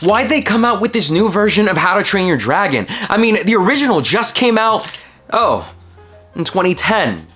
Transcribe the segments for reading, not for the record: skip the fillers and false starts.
Why'd they come out with this new version of How to Train Your Dragon? I mean, the original just came out, in 2010.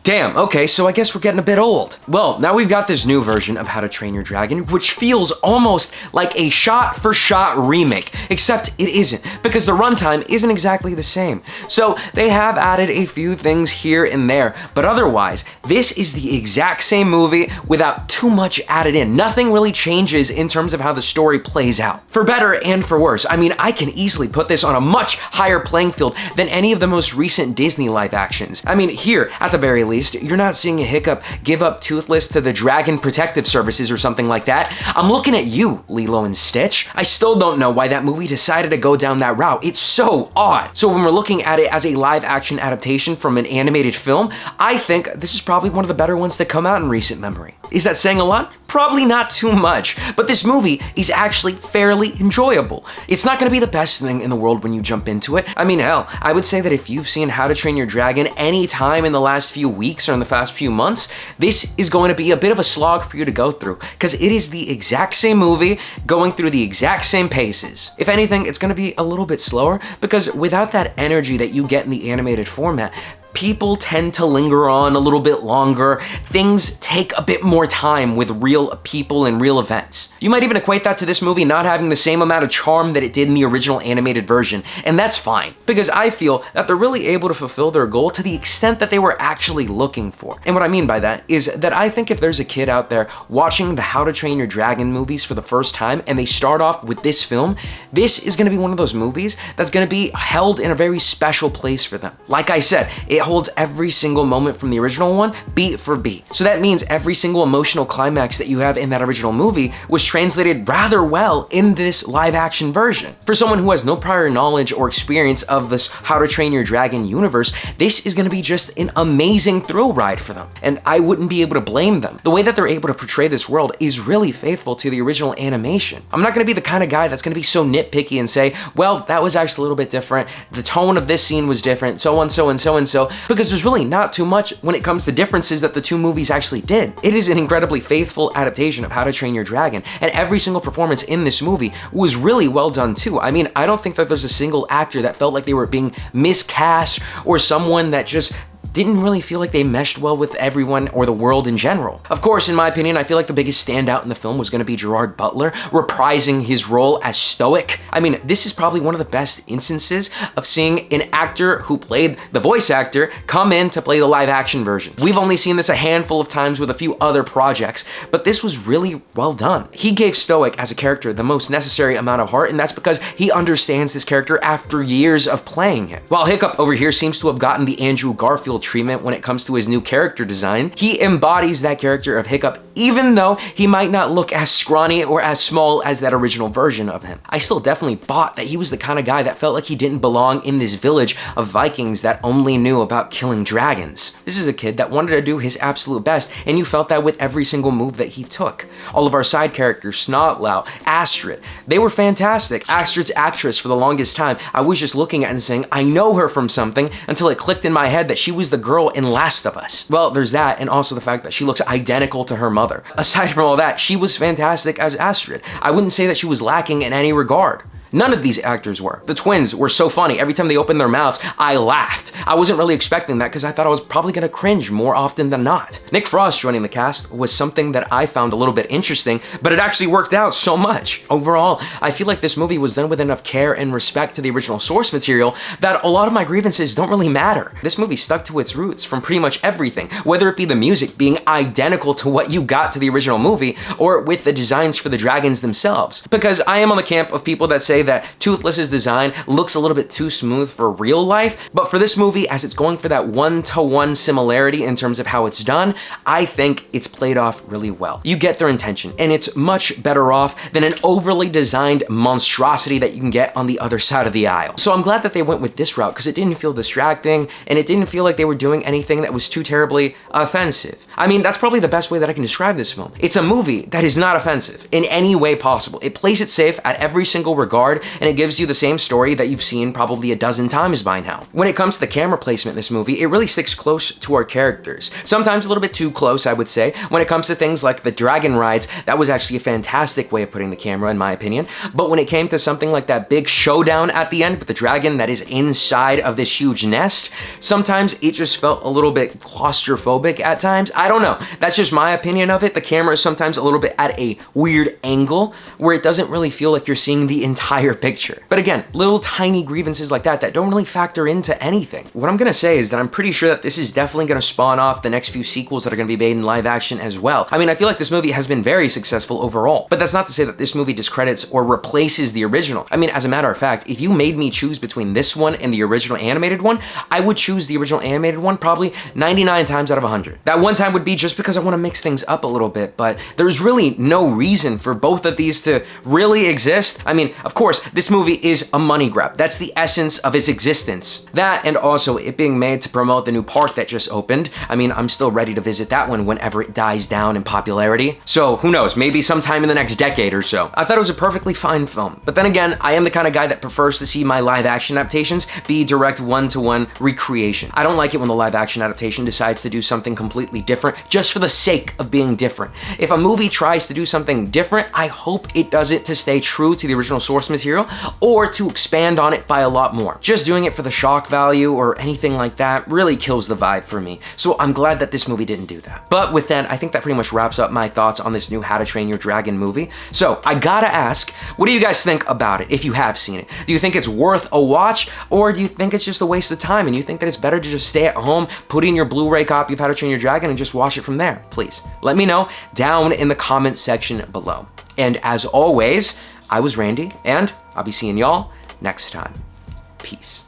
Damn, okay, so I guess we're getting a bit old. Well, now we've got this new version of How to Train Your Dragon, which feels almost like a shot-for-shot remake, except it isn't, because the runtime isn't exactly the same. So they have added a few things here and there, but otherwise, this is the exact same movie without too much added in. Nothing really changes in terms of how the story plays out. For better and for worse, I mean, I can easily put this on a much higher playing field than any of the most recent Disney live actions. I mean, here, at the very least, you're not seeing a Hiccup give up Toothless to the Dragon Protective Services or something like that. I'm looking at you, Lilo and Stitch. I still don't know why that movie decided to go down that route. It's so odd. So when we're looking at it as a live action adaptation from an animated film, I think this is probably one of the better ones to come out in recent memory. Is that saying a lot? Probably not too much, but this movie is actually fairly enjoyable. It's not gonna be the best thing in the world when you jump into it. I mean, hell, I would say that if you've seen How to Train Your Dragon any time in the last few weeks or in the past few months, this is going to be a bit of a slog for you to go through, because it is the exact same movie going through the exact same paces. If anything, it's gonna be a little bit slower, because without that energy that you get in the animated format, people tend to linger on a little bit longer. Things take a bit more time with real people and real events. You might even equate that to this movie not having the same amount of charm that it did in the original animated version, and that's fine, because I feel that they're really able to fulfill their goal to the extent that they were actually looking for. And what I mean by that is that I think if there's a kid out there watching the How to Train Your Dragon movies for the first time and they start off with this film, this is gonna be one of those movies that's gonna be held in a very special place for them. Like I said, it holds every single moment from the original one, beat for beat. So that means every single emotional climax that you have in that original movie was translated rather well in this live action version. For someone who has no prior knowledge or experience of this How to Train Your Dragon universe, this is gonna be just an amazing thrill ride for them, and I wouldn't be able to blame them. The way that they're able to portray this world is really faithful to the original animation. I'm not gonna be the kind of guy that's gonna be so nitpicky and say, well, that was actually a little bit different, the tone of this scene was different, so and so and so and so, because there's really not too much when it comes to differences that the two movies actually did. It is an incredibly faithful adaptation of How to Train Your Dragon, and every single performance in this movie was really well done too. I mean, I don't think that there's a single actor that felt like they were being miscast or someone that just didn't really feel like they meshed well with everyone or the world in general. Of course, in my opinion, I feel like the biggest standout in the film was gonna be Gerard Butler, reprising his role as Stoic. I mean, this is probably one of the best instances of seeing an actor who played the voice actor come in to play the live action version. We've only seen this a handful of times with a few other projects, but this was really well done. He gave Stoic as a character the most necessary amount of heart, and that's because he understands this character after years of playing him. While Hiccup over here seems to have gotten the Andrew Garfield treatment when it comes to his new character design, he embodies that character of Hiccup, even though he might not look as scrawny or as small as that original version of him. I still definitely bought that he was the kind of guy that felt like he didn't belong in this village of Vikings that only knew about killing dragons. This is a kid that wanted to do his absolute best, and you felt that with every single move that he took. All of our side characters, Snotlout, Astrid, they were fantastic. Astrid's actress, for the longest time, I was just looking at and saying, I know her from something, until it clicked in my head that she was the girl in Last of Us. Well, there's that, and also the fact that she looks identical to her mother. Aside from all that, she was fantastic as Astrid. I wouldn't say that she was lacking in any regard. None of these actors were. The twins were so funny. Every time they opened their mouths, I laughed. I wasn't really expecting that because I thought I was probably gonna cringe more often than not. Nick Frost joining the cast was something that I found a little bit interesting, but it actually worked out so much. Overall, I feel like this movie was done with enough care and respect to the original source material that a lot of my grievances don't really matter. This movie stuck to its roots from pretty much everything, whether it be the music being identical to what you got to the original movie, or with the designs for the dragons themselves. Because I am on the camp of people that say that Toothless's design looks a little bit too smooth for real life, but for this movie, as it's going for that one-to-one similarity in terms of how it's done, I think it's played off really well. You get their intention, and it's much better off than an overly designed monstrosity that you can get on the other side of the aisle. So I'm glad that they went with this route because it didn't feel distracting, and it didn't feel like they were doing anything that was too terribly offensive. I mean, that's probably the best way that I can describe this film. It's a movie that is not offensive in any way possible. It plays it safe at every single regard, regard, and it gives you the same story that you've seen probably a dozen times by now. When it comes to the camera placement in this movie, it really sticks close to our characters. Sometimes a little bit too close, I would say. When it comes to things like the dragon rides, that was actually a fantastic way of putting the camera, in my opinion. But when it came to something like that big showdown at the end with the dragon that is inside of this huge nest, sometimes it just felt a little bit claustrophobic at times. I don't know. That's just my opinion of it. The camera is sometimes a little bit at a weird angle where it doesn't really feel like you're seeing the entire picture. But again, little tiny grievances like that don't really factor into anything. What I'm gonna say is that I'm pretty sure that this is definitely gonna spawn off the next few sequels that are gonna be made in live action as well. I mean, I feel like this movie has been very successful overall, but that's not to say that this movie discredits or replaces the original. I mean, as a matter of fact, if you made me choose between this one and the original animated one, I would choose the original animated one probably 99 times out of 100. That one time would be just because I want to mix things up a little bit, but there's really no reason for both of these to really exist. I mean, of course, this movie is a money grab. That's the essence of its existence. That, and also it being made to promote the new park that just opened. I mean, I'm still ready to visit that one whenever it dies down in popularity. So who knows, maybe sometime in the next decade or so. I thought it was a perfectly fine film. But then again, I am the kind of guy that prefers to see my live action adaptations be direct one-to-one recreation. I don't like it when the live action adaptation decides to do something completely different just for the sake of being different. If a movie tries to do something different, I hope it does it to stay true to the original source material or to expand on it by a lot more. Just doing it for the shock value or anything like that really kills the vibe for me. So I'm glad that this movie didn't do that. But with that, I think that pretty much wraps up my thoughts on this new How to Train Your Dragon movie. So I gotta ask, what do you guys think about it if you have seen it? Do you think it's worth a watch, or do you think it's just a waste of time and you think that it's better to just stay at home, put in your Blu-ray copy of How to Train Your Dragon and just watch it from there? Please let me know down in the comment section below. And as always, I was Randy, and I'll be seeing y'all next time. Peace.